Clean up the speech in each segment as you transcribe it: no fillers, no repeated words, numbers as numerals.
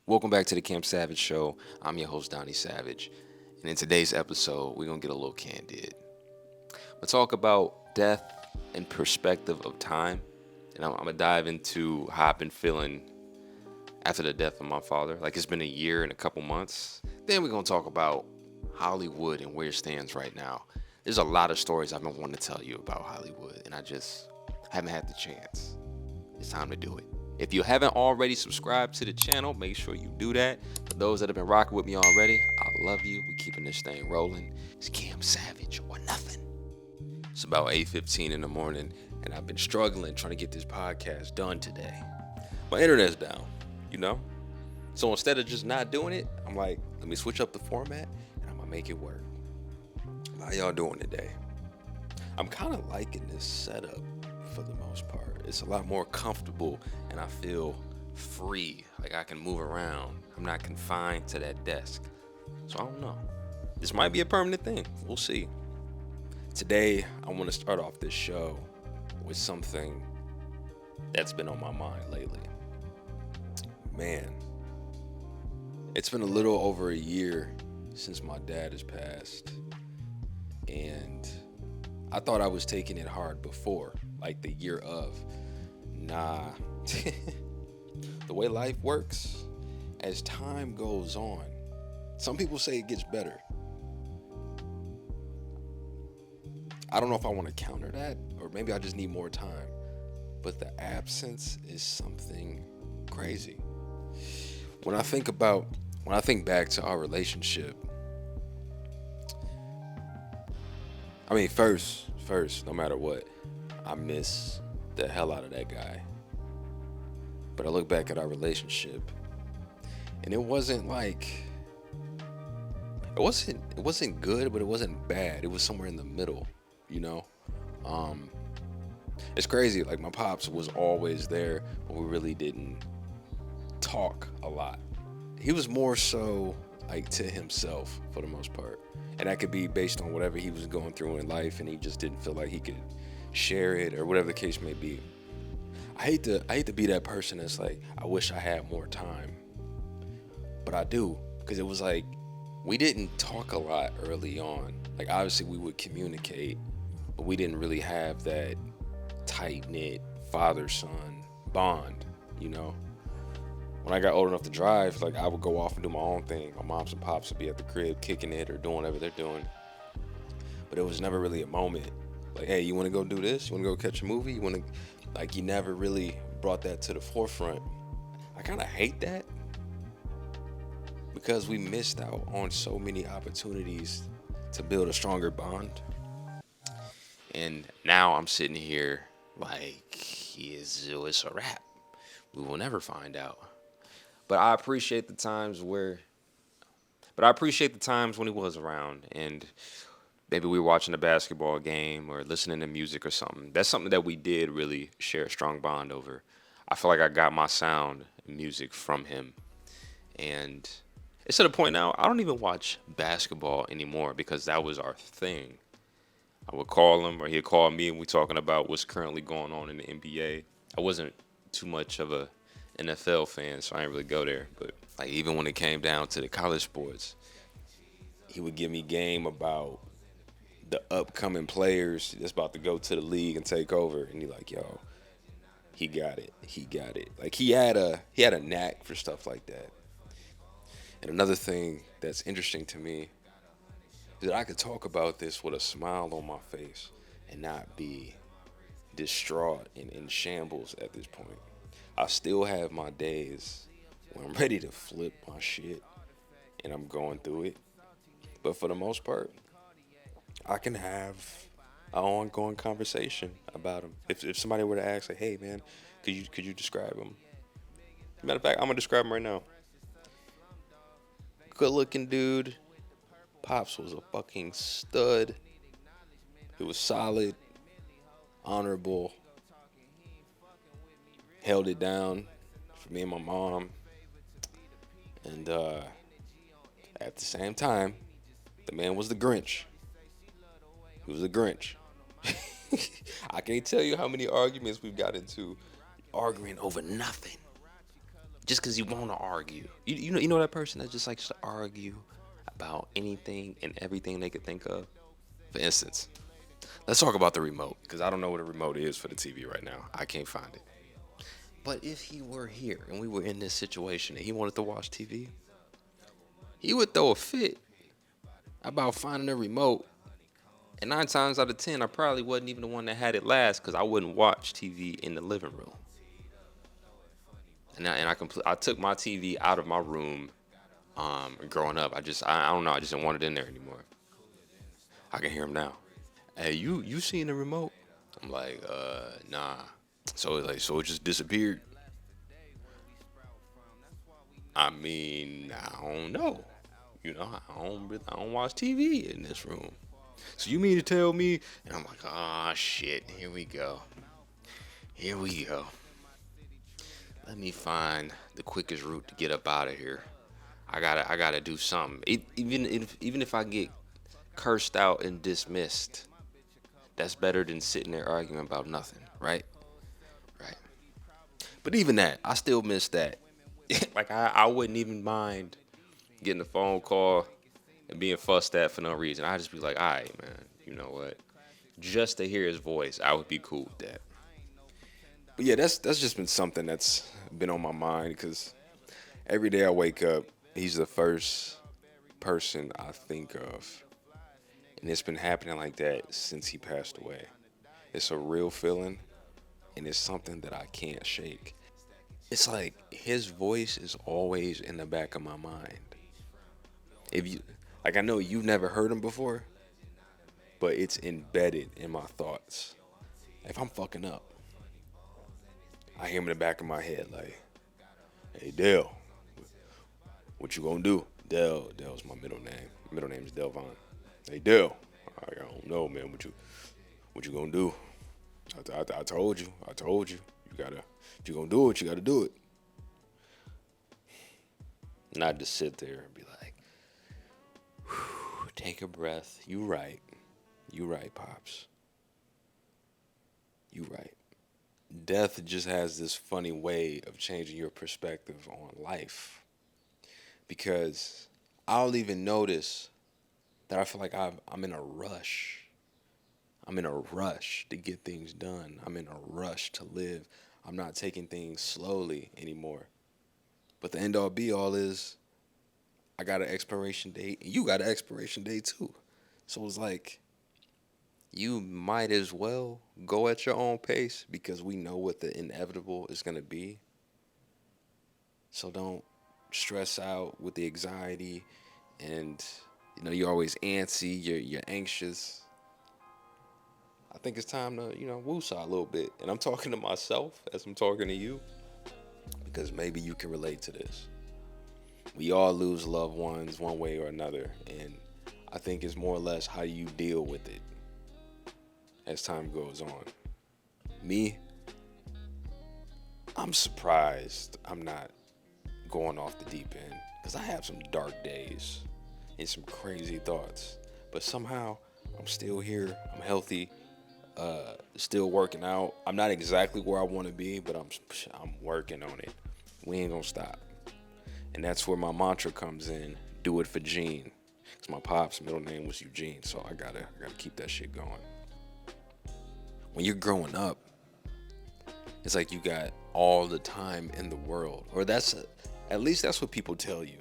Welcome back to the Camp Savage Show. I'm your host, Donnie Savage. And in today's episode, we're going to get a little candid. We'll talk about death and perspective of time. And I'm going to dive into how I've been feeling after the death of my father. Like it's been a year and a couple months. Then we're going to talk about Hollywood and where it stands right now. There's a lot of stories I've been wanting to tell you about Hollywood, and I just haven't had the chance. It's time to do it. If you haven't already subscribed to the channel, make sure you do that. For those that have been rocking with me already, I love you. We keeping this thing rolling. It's Cam Savage or nothing. It's about 8:15 in the morning, and I've been struggling trying to get this podcast done today. My internet's down, you know? So instead of just not doing it, I'm like, let me switch up the format, and I'm going to make it work. How y'all doing today? I'm kind of liking this setup for the most part. It's a lot more comfortable and I feel free. Like I can move around. I'm not confined to that desk. So I don't know. This might be a permanent thing. We'll see. Today, I want to start off this show with something that's been on my mind lately. Man, it's been a little over a year since my dad has passed. And I thought I was taking it hard before, like the year of. Nah. The way life works, as time goes on, some people say it gets better. I don't know if I want to counter that, or maybe I just need more time. But the absence is something crazy. When I think back to our relationship, I mean, first, no matter what, I miss the hell out of that guy. But I look back at our relationship, and it wasn't good, but it wasn't bad. It was somewhere in the middle, you know. It's crazy. Like my pops was always there, but we really didn't talk a lot. He was more so like to himself for the most part. And that could be based on whatever he was going through in life and he just didn't feel like he could share it or whatever the case may be. I hate to be that person that's like, I wish I had more time. But I do, because it was like we didn't talk a lot early on. Like obviously we would communicate, but we didn't really have that tight-knit father-son bond, you know? When I got old enough to drive, like I would go off and do my own thing. My moms and pops would be at the crib kicking it or doing whatever they're doing. But it was never really a moment. Like, hey, you want to go do this? You want to go catch a movie? You never really brought that to the forefront. I kind of hate that because we missed out on so many opportunities to build a stronger bond. And now I'm sitting here like, it's a wrap. We will never find out. But I appreciate the times when he was around and maybe we were watching a basketball game or listening to music or something. That's something that we did really share a strong bond over. I feel like I got my sound and music from him. And it's to the point now, I don't even watch basketball anymore because that was our thing. I would call him or he'd call me and we talking about what's currently going on in the NBA. I wasn't too much of a NFL fan, so I didn't really go there. But like even when it came down to the college sports, he would give me game about the upcoming players that's about to go to the league and take over. And he like, yo, he got it. Like he had a knack for stuff like that. And another thing that's interesting to me is that I could talk about this with a smile on my face and not be distraught and in shambles at this point. I still have my days when I'm ready to flip my shit and I'm going through it. But for the most part, I can have an ongoing conversation about him. If somebody were to ask, like, hey man, could you describe him? Matter of fact, I'm gonna describe him right now. Good looking dude. Pops was a fucking stud. He was solid, honorable, held it down for me and my mom. And at the same time, the man was the Grinch. He was a Grinch. I can't tell you how many arguments we've got into arguing over nothing. just because you want to argue. You know that person that just likes to argue about anything and everything they could think of. For instance, let's talk about the remote because I don't know what a remote is for the TV right now. I can't find it. But if he were here and we were in this situation and he wanted to watch TV, he would throw a fit about finding a remote. And 9 times out of 10, I probably wasn't even the one that had it last because I wouldn't watch TV in the living room. I took my TV out of my room. Growing up, I don't know. I just didn't want it in there anymore. I can hear him now. Hey, you seen the remote? I'm like, nah. So it just disappeared. I mean, I don't know. I don't watch TV in this room. So you mean to tell me? And I'm like, ah, shit. Here we go. Here we go. Let me find the quickest route to get up out of here. I gotta do something. Even if I get cursed out and dismissed, that's better than sitting there arguing about nothing, right? Right. But even that, I still miss that. Like I wouldn't even mind getting a phone call and being fussed at for no reason. I'd just be like, all right, man, you know what? Just to hear his voice, I would be cool with that. But yeah, that's just been something that's been on my mind because every day I wake up, he's the first person I think of. And it's been happening like that since he passed away. It's a real feeling, and it's something that I can't shake. It's like his voice is always in the back of my mind. If you like, I know you've never heard him before, but it's embedded in my thoughts. If I'm fucking up, I hear him in the back of my head like, "Hey Dale, what you gonna do?" Dale's my middle name. Middle name is Delvon. Hey Dale, I don't know, man. What you gonna do? I told you. If you gonna do it, you gotta do it. Not just sit there and be like, take a breath. You right, pops. You right. Death just has this funny way of changing your perspective on life. Because I'll even notice that I feel like I'm in a rush. I'm in a rush to get things done. I'm in a rush to live. I'm not taking things slowly anymore. But the end all be all is I got an expiration date and you got an expiration date too. So it's like you might as well go at your own pace because we know what the inevitable is going to be. So don't stress out with the anxiety and you're always antsy, you're anxious. I think it's time to, woosah a little bit. And I'm talking to myself as I'm talking to you because maybe you can relate to this. We all lose loved ones one way or another. And I think it's more or less how you deal with it as time goes on. Me, I'm surprised I'm not going off the deep end because I have some dark days and some crazy thoughts. But somehow I'm still here. I'm healthy. Still working out. I'm not exactly where I want to be, but I'm working on it. We ain't gonna stop. And that's where my mantra comes in. Do it for Gene. Because my pop's middle name was Eugene, so I gotta keep that shit going. When you're growing up, it's like you got all the time in the world. Or at least that's what people tell you.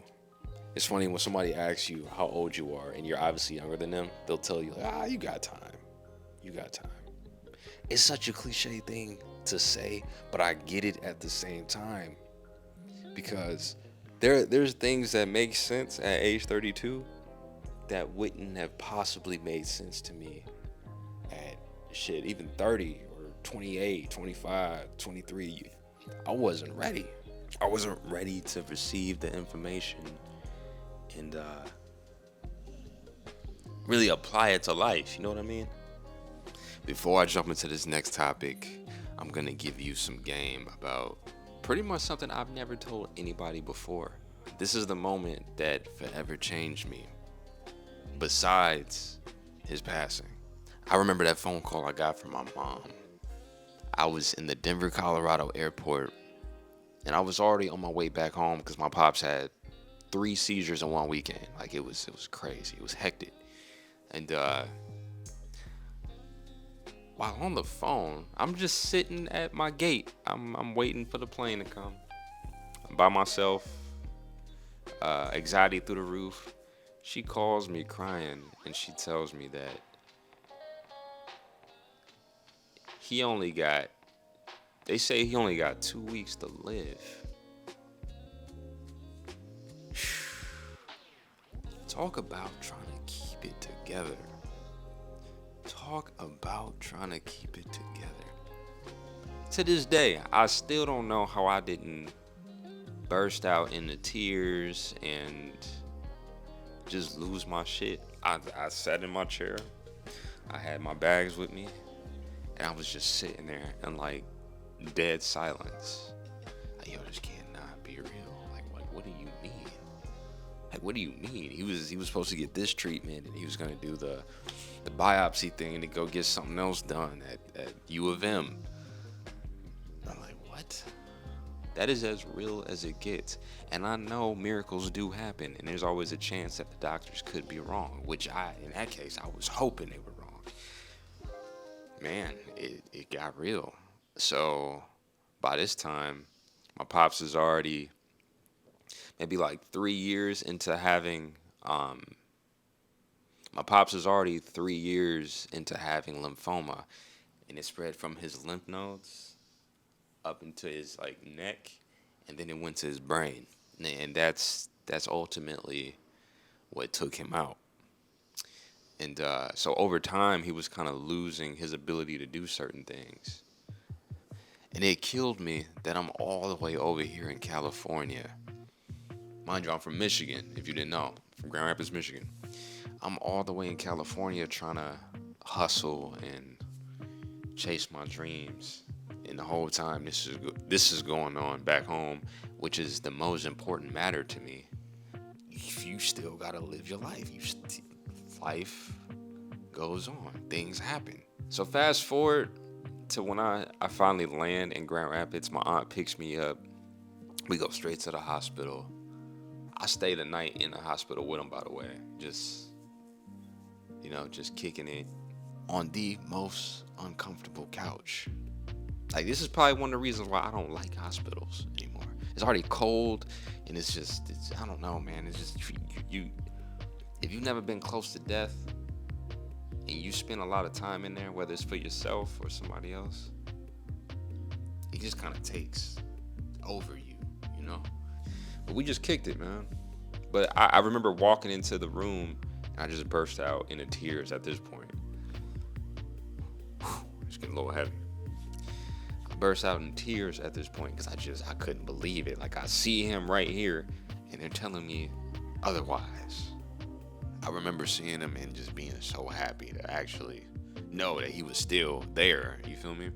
It's funny when somebody asks you how old you are and you're obviously younger than them, they'll tell you, you got time. You got time. It's such a cliche thing to say, but I get it at the same time. Because there's things that make sense at age 32 that wouldn't have possibly made sense to me at even 30 or 28, 25, 23. I wasn't ready. I wasn't ready to receive the information and really apply it to life. You know what I mean? Before I jump into this next topic, I'm going to give you some game about pretty much something I've never told anybody before. This is the moment that forever changed me. Besides his passing. I remember that phone call I got from my mom. I was in the Denver, Colorado airport And I was already on my way back home because my pops had 3 seizures in one weekend. Like it was crazy. It was hectic. And while on the phone, I'm just sitting at my gate. I'm waiting for the plane to come. I'm by myself. Anxiety through the roof. She calls me crying and she tells me that he only got. They say he only got 2 weeks to live. Talk about trying to keep it together. Talk about trying to keep it together. To this day, I still don't know how I didn't burst out into tears and just lose my shit. I sat in my chair. I had my bags with me, and I was just sitting there in like dead silence. Like, yo, this cannot be real. Like, what do you mean? Like, what do you mean? He was supposed to get this treatment, and he was gonna do the biopsy thing to go get something else done at U of M. I'm like, what? That is as real as it gets. And I know miracles do happen, and there's always a chance that the doctors could be wrong, which in that case, I was hoping they were wrong. Man, it got real. So by this time, my pops is already maybe like 3 years into having, my pops is already 3 years into having lymphoma, and it spread from his lymph nodes up into his like neck, and then it went to his brain, and that's ultimately what took him out. And so over time, he was kind of losing his ability to do certain things, and it killed me that I'm all the way over here in California. Mind you, I'm from Michigan. If you didn't know, from Grand Rapids, Michigan. I'm all the way in California trying to hustle and chase my dreams. And the whole time this is going on back home, which is the most important matter to me. You still gotta live your life. Life goes on. Things happen. So fast forward to when I finally land in Grand Rapids. My aunt picks me up. We go straight to the hospital. I stayed the night in the hospital with him, by the way. Just kicking it on the most uncomfortable couch. Like, this is probably one of the reasons why I don't like hospitals anymore. It's already cold, and it's I don't know, man. It's just, you if you've never been close to death, and you spend a lot of time in there, whether it's for yourself or somebody else, it just kind of takes over you, you know? But we just kicked it, man. But I remember walking into the room, and I just burst out into tears at this point. It's getting a little heavy. I burst out in tears at this point because I couldn't believe it. Like, I see him right here, and they're telling me otherwise. I remember seeing him and just being so happy to actually know that he was still there. You feel me?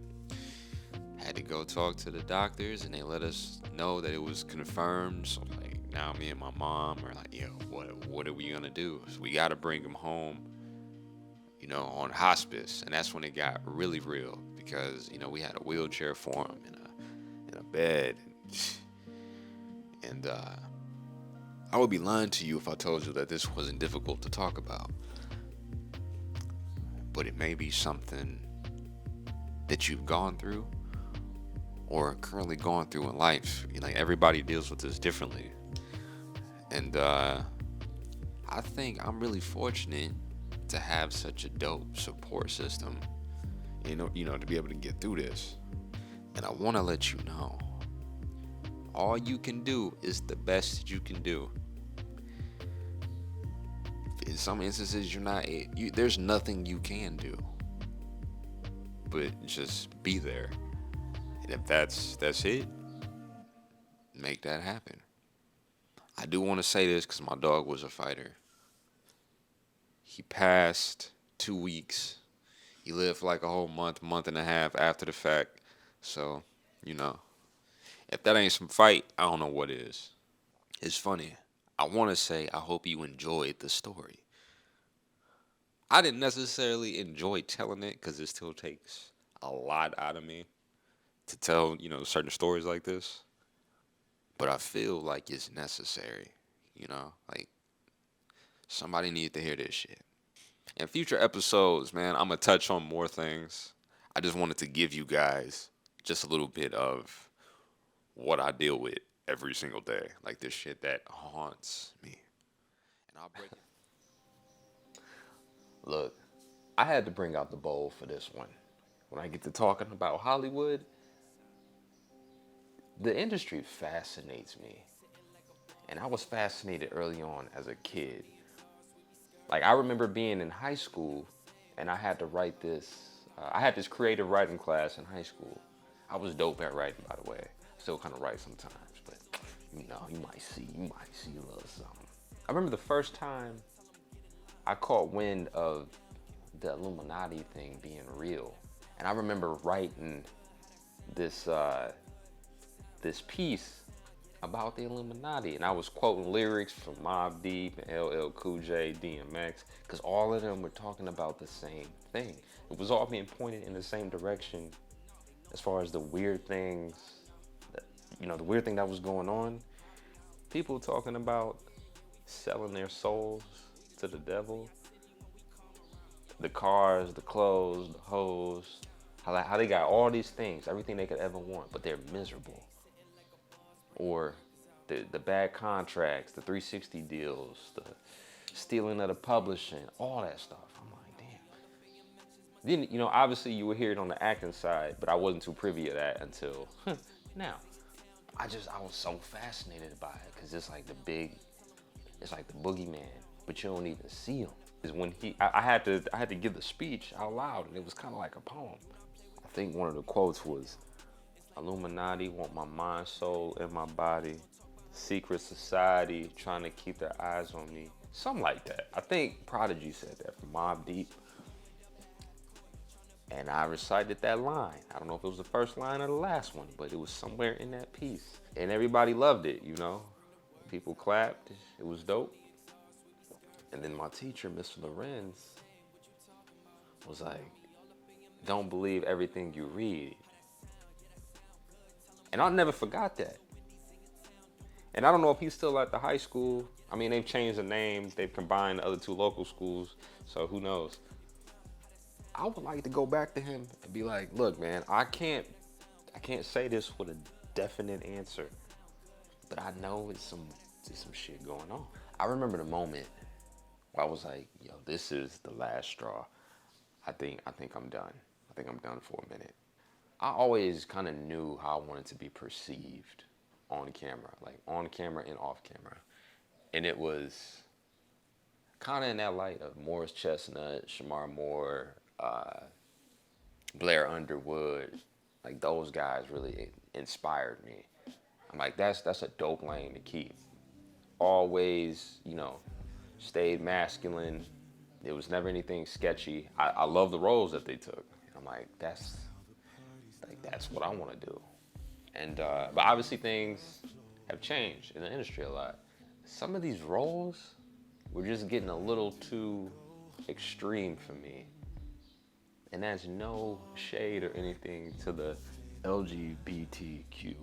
Had to go talk to the doctors, and they let us know that it was confirmed. So, like, now me and my mom are like, yo, what are we gonna do? So we gotta bring him home, on hospice. And that's when it got really real, because we had a wheelchair for him and a bed, and I would be lying to you if I told you that this wasn't difficult to talk about. But it may be something that you've gone through or currently going through in life. Everybody deals with this differently. And I think I'm really fortunate to have such a dope support system, to be able to get through this. And I want to let you know, all you can do is the best that you can do. In some instances, there's nothing you can do, but just be there. And if that's it, make that happen. I do want to say this because my dog was a fighter. He passed 2 weeks. He lived for like a whole month and a half after the fact. So, if that ain't some fight, I don't know what is. It's funny. I want to say I hope you enjoyed the story. I didn't necessarily enjoy telling it because it still takes a lot out of me to tell, certain stories like this. but I feel like it's necessary, like somebody needed to hear this shit. In future episodes, man, I'm gonna touch on more things. I just wanted to give you guys just a little bit of what I deal with every single day, like this shit that haunts me. And I'll break it. Look, I had to bring out the bowl for this one. When I get to talking about Hollywood, the industry fascinates me. And I was fascinated early on as a kid. Like, I remember being in high school and I had to write this. I had this creative writing class in high school. I was dope at writing, by the way. Still kind of write sometimes, but you might see a little something. I remember the first time I caught wind of the Illuminati thing being real. And I remember writing this this piece about the Illuminati, and I was quoting lyrics from Mobb Deep and LL Cool J, DMX, because all of them were talking about the same thing. It was all being pointed in the same direction as far as the weird things, the weird thing that was going on. People talking about selling their souls to the devil, the cars, the clothes, the hoes, how they got all these things, everything they could ever want, but they're miserable. Or the bad contracts, the 360 deals, the stealing of the publishing, all that stuff. I'm like, damn. Then, obviously you would hear it on the acting side, but I wasn't too privy to that until now. I was so fascinated by it because it's like it's like the boogeyman, but you don't even see him. Is when I had to give the speech out loud, and it was kind of like a poem. I think one of the quotes was, Illuminati want my mind, soul, and my body. Secret society trying to keep their eyes on me. Something like that. I think Prodigy said that from Mobb Deep. And I recited that line. I don't know if it was the first line or the last one, but it was somewhere in that piece. And everybody loved it, People clapped. It was dope. And then my teacher, Mr. Lorenz, was like, don't believe everything you read. And I never forgot that. And I don't know if he's still at the high school. I mean, they've changed the names. They've combined the other two local schools. So who knows? I would like to go back to him and be like, look, man, I can't say this with a definite answer, but I know there's some shit going on. I remember the moment where I was like, yo, this is the last straw. I think I'm done. I think I'm done for a minute. I always kind of knew how I wanted to be perceived on camera, like on camera and off camera. And it was kind of in that light of Morris Chestnut, Shamar Moore, Blair Underwood. Like, those guys really inspired me. I'm like, that's a dope lane to keep. Always, stayed masculine. There was never anything sketchy. I love the roles that they took. I'm like, that's what I want to do. And but obviously things have changed in the industry a lot. Some of these roles were just getting a little too extreme for me. And that's no shade or anything to the LGBTQ,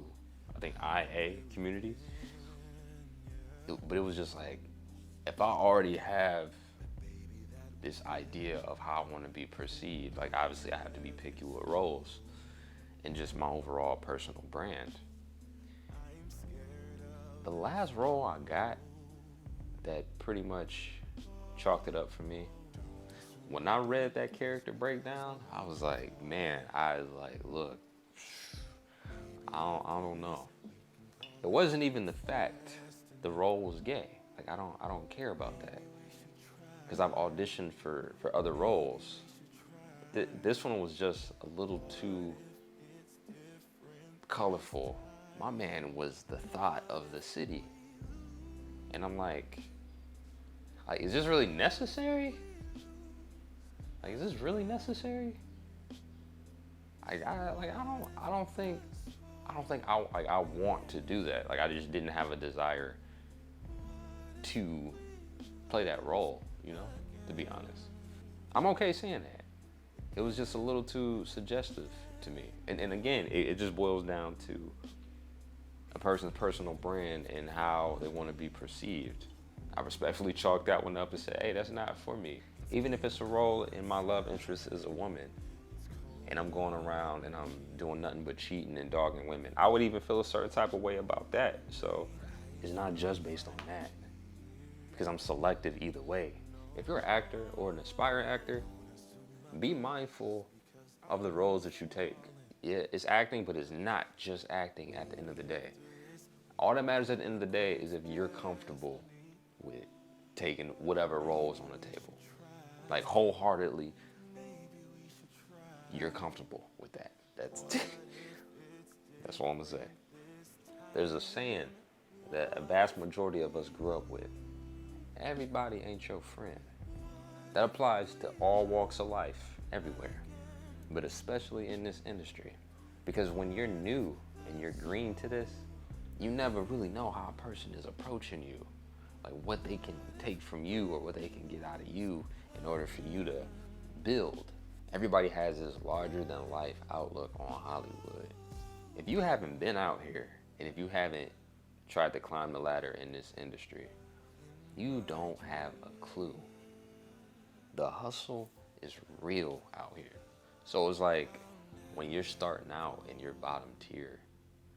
I think IA community. But it was just like, if I already have this idea of how I want to be perceived, like, obviously I have to be picky with roles and just my overall personal brand. The last role I got that pretty much chalked it up for me, when I read that character breakdown, I was like, man, look, I don't know. It wasn't even the fact the role was gay. Like, I don't care about that, because I've auditioned for other roles. This one was just a little too colorful. My man was the thought of the city, and I'm like, is this really necessary? Like, is this really necessary? I don't think I want to do that. Like, I just didn't have a desire to play that role, to be honest. I'm okay saying that. It was just a little too suggestive to me. And again, it just boils down to a person's personal brand and how they want to be perceived. I respectfully chalk that one up and say, hey, that's not for me. Even if it's a role in my love interest is a woman and I'm going around and I'm doing nothing but cheating and dogging women, I would even feel a certain type of way about that. So it's not just based on that because I'm selective either way. If you're an actor or an aspiring actor, be mindful of the roles that you take. Yeah, it's acting, but it's not just acting at the end of the day. All that matters at the end of the day is if you're comfortable with taking whatever roles on the table. Like wholeheartedly, you're comfortable with that. That's that's all I'm gonna say. There's a saying that a vast majority of us grew up with. Everybody ain't your friend. That applies to all walks of life, everywhere, but especially in this industry. Because when you're new and you're green to this, you never really know how a person is approaching you. Like what they can take from you or what they can get out of you in order for you to build. Everybody has this larger than life outlook on Hollywood. If you haven't been out here and if you haven't tried to climb the ladder in this industry, you don't have a clue. The hustle is real out here. So it's like when you're starting out in your bottom tier,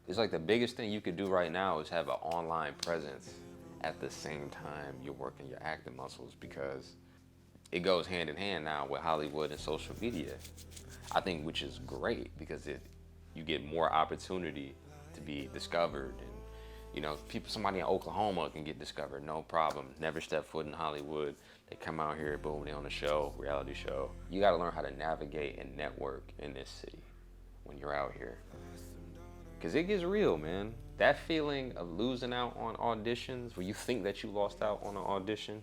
it's like the biggest thing you could do right now is have an online presence at the same time you're working your acting muscles, because it goes hand in hand now with Hollywood and social media. I think which is great because you get more opportunity to be discovered, and somebody in Oklahoma can get discovered, no problem. Never step foot in Hollywood. They come out here, boom, they on the show, reality show. You got to learn how to navigate and network in this city when you're out here. Because it gets real, man. That feeling of losing out on auditions, where you think that you lost out on an audition,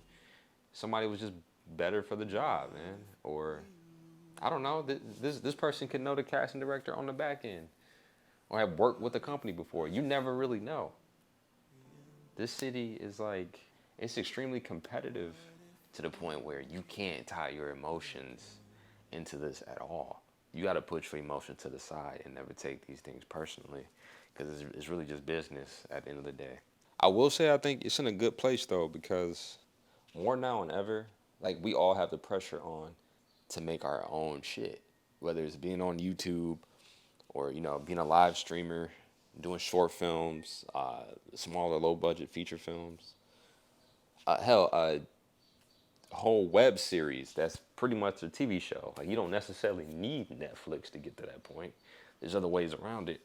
somebody was just better for the job, man. Or, I don't know, this person could know the casting director on the back end or have worked with the company before. You never really know. This city is like, it's extremely competitive to the point where you can't tie your emotions into this at all. You got to put your emotion to the side and never take these things personally, because it's really just business at the end of the day. I will say I think it's in a good place though, because more now than ever, like we all have the pressure on to make our own shit, whether it's being on YouTube or being a live streamer, doing short films, smaller low budget feature films. Hell, whole web series that's pretty much a TV show. Like you don't necessarily need Netflix to get to that point. There's other ways around it.